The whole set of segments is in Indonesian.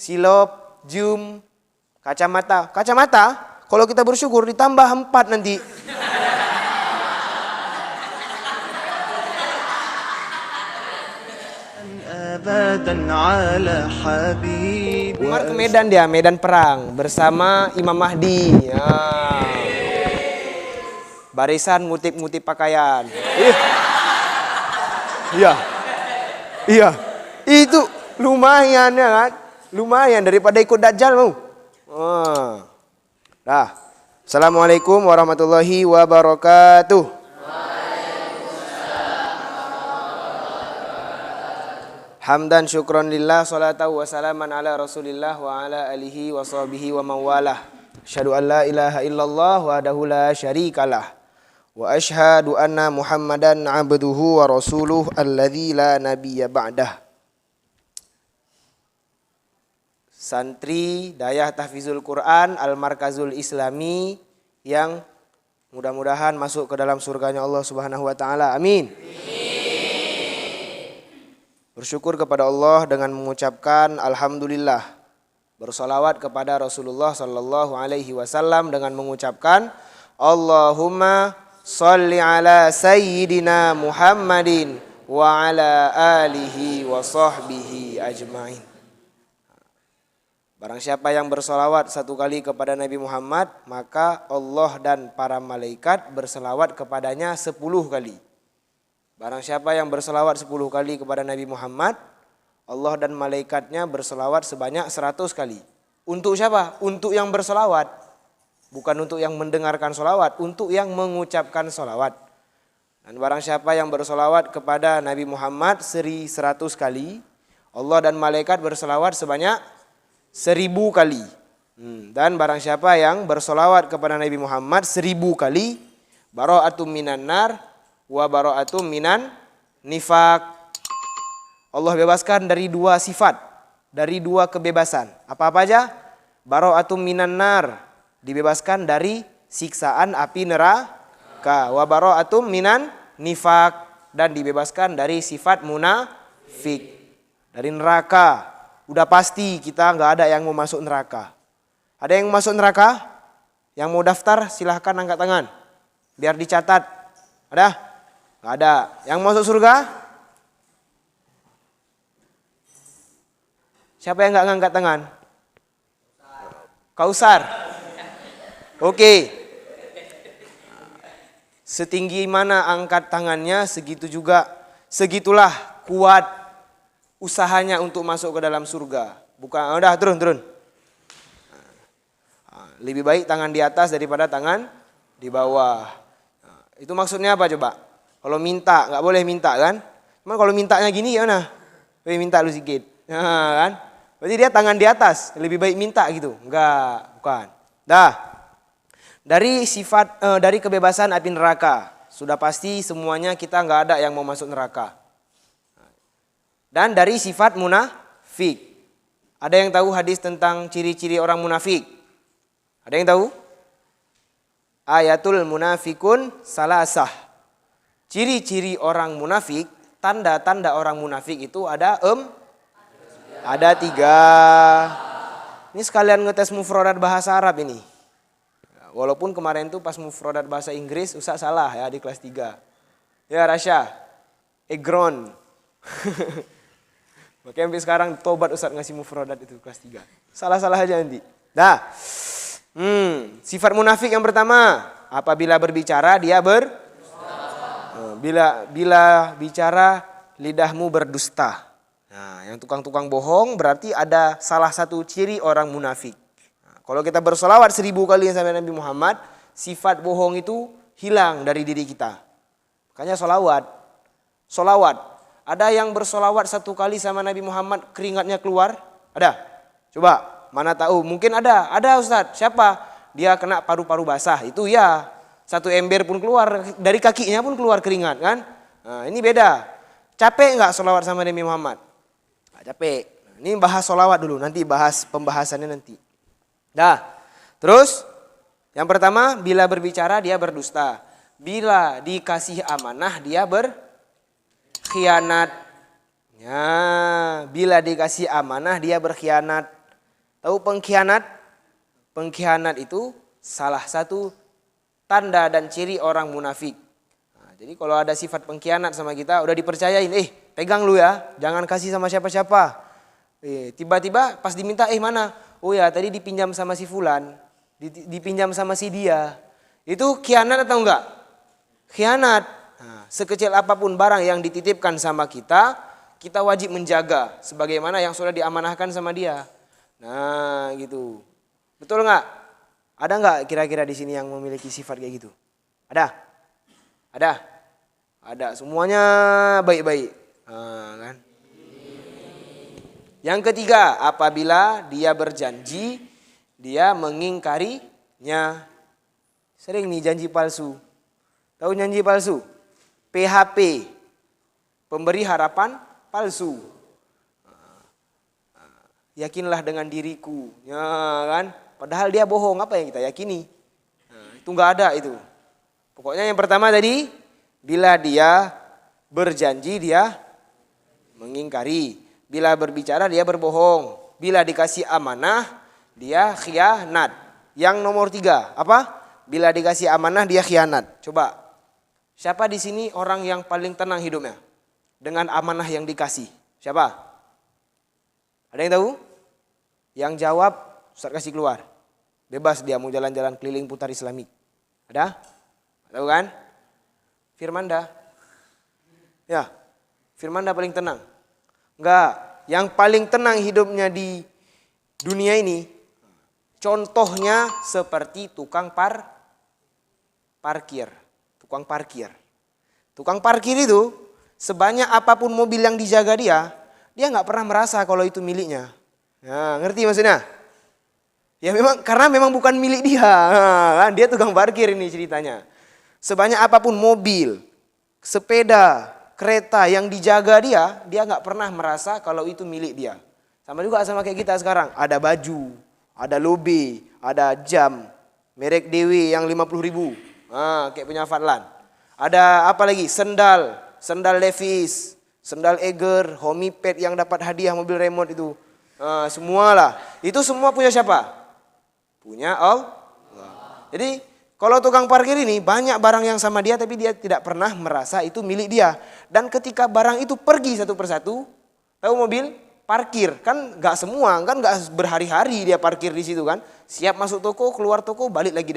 silop, jum, kacamata. Kacamata, kalau kita bersyukur ditambah 4 nanti. Umar ke Medan dia, Medan perang bersama Imam Mahdi. Ya. Barisan ngutip-ngutip pakaian. Iya. Iya. Itu lumayan ya kan? Lumayan daripada ikut Dajjal mau. Dah. Assalamualaikum warahmatullahi wabarakatuh. Hamdan syukron lillah, salatu wa salaman ala rasulillah wa ala alihi wa sahbihi wa mawalah. Asyhadu an la ilaha illallah wahdahu la syarikalah. Wa asyhadu anna muhammadan abduhu wa rasuluh alladzi la nabiyya ba'dah. Santri Dayah Tahfizul Quran Al-Markazul Islami yang mudah-mudahan masuk ke dalam surganya Allah Subhanahu wa taala. Amin. Bersyukur kepada Allah dengan mengucapkan alhamdulillah. Bersolawat kepada Rasulullah sallallahu alaihi wasallam dengan mengucapkan Allahumma sholli ala sayyidina Muhammadin wa ala alihi wa sahbihi ajmain. Barang siapa yang bersolawat 1 kali kepada Nabi Muhammad, maka Allah dan para malaikat berselawat kepadanya 10 kali. Barang siapa yang berselawat 10 kali kepada Nabi Muhammad, Allah dan malaikatnya berselawat sebanyak 100 kali. Untuk siapa? Untuk yang berselawat. Bukan untuk yang mendengarkan selawat, untuk yang mengucapkan selawat. Dan barang siapa yang berselawat kepada Nabi Muhammad 100 kali, Allah dan malaikat berselawat sebanyak 1000 kali. Dan barang siapa yang berselawat kepada Nabi Muhammad 1000 kali, bara'atum minan nar wa bara'atum minan nifaq. Allah bebaskan dari 2 sifat, dari 2 kebebasan. Apa-apa aja? Bara'atum minan nar, dibebaskan dari siksaan api neraka. Wa bara'atum minan nifaq, dan dibebaskan dari sifat munafik. Dari neraka, udah pasti kita nggak ada yang mau masuk neraka. Ada yang mau masuk neraka? Yang mau daftar silahkan angkat tangan, biar dicatat. Ada? Nggak ada. Yang masuk surga? Siapa yang nggak ngangkat tangan? Kausar. Oke. Setinggi mana angkat tangannya, segitulah kuat usahanya untuk masuk ke dalam surga. Bukan, udah turun. Lebih baik tangan di atas daripada tangan di bawah. Itu maksudnya apa coba? Kalau minta, nggak boleh minta kan? Cuman kalau mintanya gini gimana? Minta lu sedikit. Kan? Berarti dia tangan di atas, lebih baik minta gitu. Enggak, bukan. Dah. Dari kebebasan api neraka, sudah pasti semuanya kita nggak ada yang mau masuk neraka. Dan dari sifat munafik. Ada yang tahu hadis tentang ciri-ciri orang munafik? Ada yang tahu? Ayatul munafikun salasah. Ciri-ciri orang munafik, tanda-tanda orang munafik itu ada 3. Ini sekalian ngetes mufradat bahasa Arab ini. Walaupun kemarin tuh pas mufradat bahasa Inggris Ustaz salah ya di kelas 3. Ya Rasya, Egron. Makanya sampai sekarang tobat Ustaz ngasih mufradat itu kelas 3. Salah-salah aja nanti. Dah. Sifat munafik yang pertama, apabila berbicara dia Bila bicara lidahmu berdusta. Nah, yang tukang-tukang bohong berarti ada salah satu ciri orang munafik. Nah, kalau kita bersolawat 1000 kali sampai Nabi Muhammad, sifat bohong itu hilang dari diri kita. Makanya solawat. Ada yang bersolawat 1 kali sama Nabi Muhammad keringatnya keluar? Ada? Coba, mana tahu? Mungkin ada. Ada Ustaz. Siapa? Dia kena paru-paru basah. Itu ya. 1 ember pun keluar, dari kakinya pun keluar keringat kan. Nah, ini beda. Capek nggak solawat sama Nabi Muhammad? Nggak capek. Nah, ini bahas solawat dulu, nanti bahas pembahasannya nanti. Dah. Terus, yang pertama, bila berbicara dia berdusta. Bila dikasih amanah dia berkhianat. Ya, bila dikasih amanah dia berkhianat. Tahu pengkhianat? Pengkhianat itu salah satu tanda dan ciri orang munafik. Nah, jadi kalau ada sifat pengkhianat sama kita, udah dipercayain, pegang lu ya, jangan kasih sama siapa-siapa. Tiba-tiba pas diminta, mana? Oh ya, tadi dipinjam sama si fulan, dipinjam sama si dia. Itu khianat atau enggak? Khianat. Nah, sekecil apapun barang yang dititipkan sama kita, kita wajib menjaga sebagaimana yang sudah diamanahkan sama dia. Nah, gitu. Betul enggak? Ada enggak kira-kira di sini yang memiliki sifat kayak gitu? Ada? Ada? Ada. Semuanya baik-baik. Nah, kan? Yang ketiga, apabila dia berjanji, dia mengingkarinya. Sering nih janji palsu. Tahu janji palsu? PHP, pemberi harapan palsu. Yakinlah dengan diriku, ya kan? Padahal dia bohong, apa yang kita yakini? Itu nggak ada itu. Pokoknya yang pertama tadi, bila dia berjanji dia mengingkari. Bila berbicara dia berbohong. Bila dikasih amanah dia khianat. Yang nomor 3 apa? Bila dikasih amanah dia khianat. Coba, siapa di sini orang yang paling tenang hidupnya dengan amanah yang dikasih? Siapa? Ada yang tahu? Yang jawab Ustaz kasih keluar. Bebas dia mau jalan-jalan keliling putar Islamik. Ada? Tahu kan? Firmanda. Ya, Firmanda paling tenang. Enggak, yang paling tenang hidupnya di dunia ini contohnya seperti tukang parkir. Tukang parkir. Tukang parkir itu sebanyak apapun mobil yang dijaga dia nggak pernah merasa kalau itu miliknya. Nah, ngerti maksudnya? Ya karena memang bukan milik dia. Nah, dia tukang parkir ini ceritanya. Sebanyak apapun mobil, sepeda, kereta yang dijaga dia nggak pernah merasa kalau itu milik dia. Sama juga sama kayak kita sekarang. Ada baju, ada lobe, ada jam, merek DW yang 50.000. Kayak punya Fadlan. Ada apa lagi? Sendal Levi's, sendal Eger, Homipad yang dapat hadiah mobil remote itu. Semualah. Itu semua punya siapa? Punya Allah. Jadi kalau tukang parkir ini banyak barang yang sama dia tapi dia tidak pernah merasa itu milik dia. Dan ketika barang itu pergi satu persatu, tahu mobil parkir kan nggak semua, kan nggak berhari-hari dia parkir di situ kan. Siap masuk toko, keluar toko, balik lagi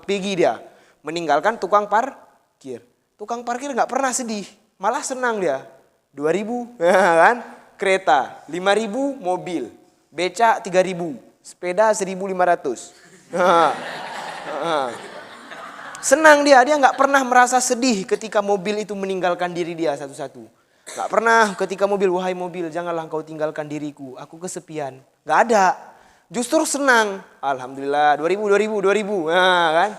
pergi dia. Meninggalkan tukang parkir. Tukang parkir nggak pernah sedih, malah senang dia. 2.000 kan? Kereta, 5.000 mobil, beca 3.000, sepeda 1.500. Senang dia nggak pernah merasa sedih ketika mobil itu meninggalkan diri dia satu-satu. Nggak pernah ketika mobil, wahai mobil janganlah engkau tinggalkan diriku, aku kesepian. Nggak ada, justru senang. Alhamdulillah 2.000. Nah, kan?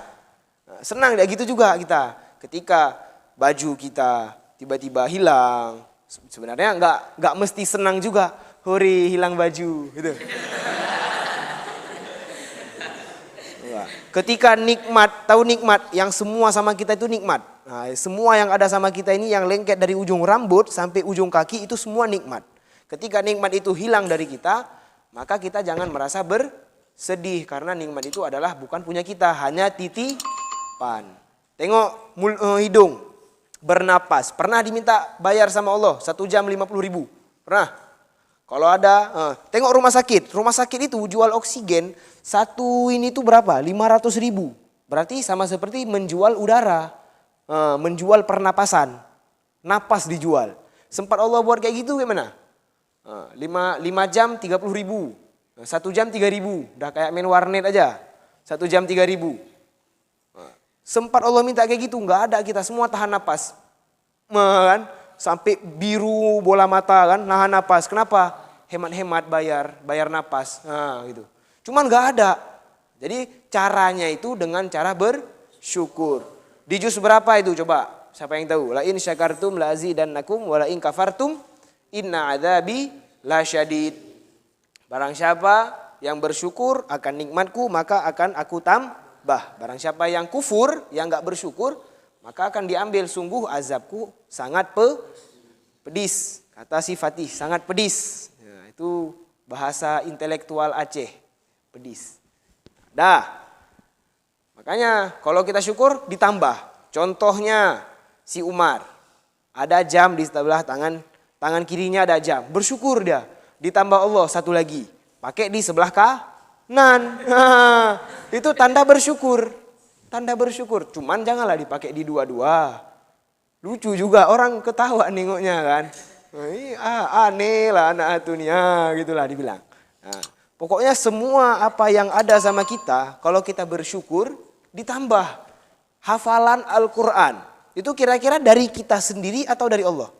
Senang dia gitu juga kita. Ketika baju kita tiba-tiba hilang, sebenarnya nggak mesti senang juga. Hore hilang baju gitu. Ketika nikmat, tahu nikmat yang semua sama kita itu nikmat. Nah, semua yang ada sama kita ini yang lengket dari ujung rambut sampai ujung kaki itu semua nikmat. Ketika nikmat itu hilang dari kita, maka kita jangan merasa bersedih karena nikmat itu adalah bukan punya kita, hanya titipan. Tengok hidung, bernapas. Pernah diminta bayar sama Allah 1 jam 50.000? Pernah? Kalau ada, tengok rumah sakit itu jual oksigen, satu ini tuh berapa? 500.000. Berarti sama seperti menjual udara, menjual pernapasan, napas dijual. Sempat Allah buat kayak gitu gimana? 5 jam 30.000, 1 jam 3.000, udah kayak main warnet aja, 1 jam 3.000. Sempat Allah minta kayak gitu, nggak ada kita semua tahan napas, kan? Sampai biru bola mata kan, nahan napas. Kenapa? Hemat-hemat bayar napas. Nah, gitu. Cuman nggak ada. Jadi caranya itu dengan cara bersyukur. Di juz berapa itu coba? Siapa yang tahu? La in syakartum la azidannakum wa la in kafartum inna adzabi lasyadid. Barang siapa yang bersyukur akan nikmatku maka akan aku tambah. Barang siapa yang kufur, yang nggak bersyukur, maka akan diambil, sungguh azabku sangat pedis. Kata si Fatih, sangat pedis. Nah, itu Bahasa intelektual Aceh, pedis. Dah. Makanya kalau kita syukur ditambah. Contohnya si Umar. Ada jam di sebelah tangan kirinya ada jam. Bersyukur dia. Ditambah Allah satu lagi. Pakai di sebelah kanan. Itu tanda bersyukur. Tanda bersyukur. Cuman janganlah dipakai di dua-dua. Lucu juga orang ketawa nengoknya kan. Aneh lah anak atunya gitulah dibilang. Nah, pokoknya semua apa yang ada sama kita, kalau kita bersyukur ditambah hafalan Al-Quran. Itu kira-kira dari kita sendiri atau dari Allah?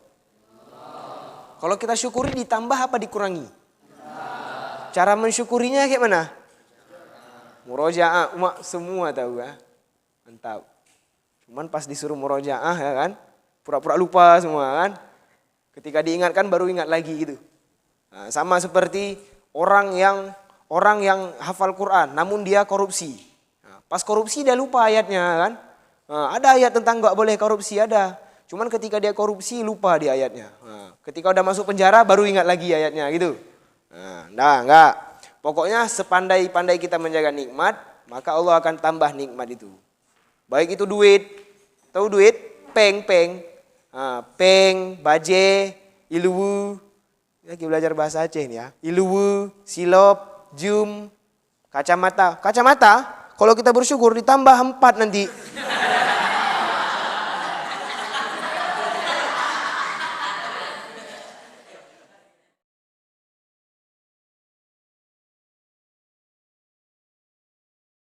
Kalau kita syukuri ditambah apa dikurangi? Cara mensyukurinya kayak mana? Murojaah, semua tahu ya. Mantap. Cuman pas disuruh murojaah ya kan, pura-pura lupa semua kan. Ketika diingatkan baru ingat lagi gitu. Nah, sama seperti orang yang hafal Quran namun dia korupsi. Nah, pas korupsi dia lupa ayatnya kan. Nah, ada ayat tentang nggak boleh korupsi ada. Cuman ketika dia korupsi lupa di ayatnya. Nah, ketika udah masuk penjara baru ingat lagi ayatnya gitu. Nah, enggak. Pokoknya sepandai-pandai kita menjaga nikmat, maka Allah akan tambah nikmat itu. Baik itu duit, tahu duit? Peng. Peng, baje, iluwu. Lagi belajar bahasa Aceh nih ya. Iluwu, silop, jum, kacamata. Kacamata, kalau kita bersyukur ditambah 4 nanti.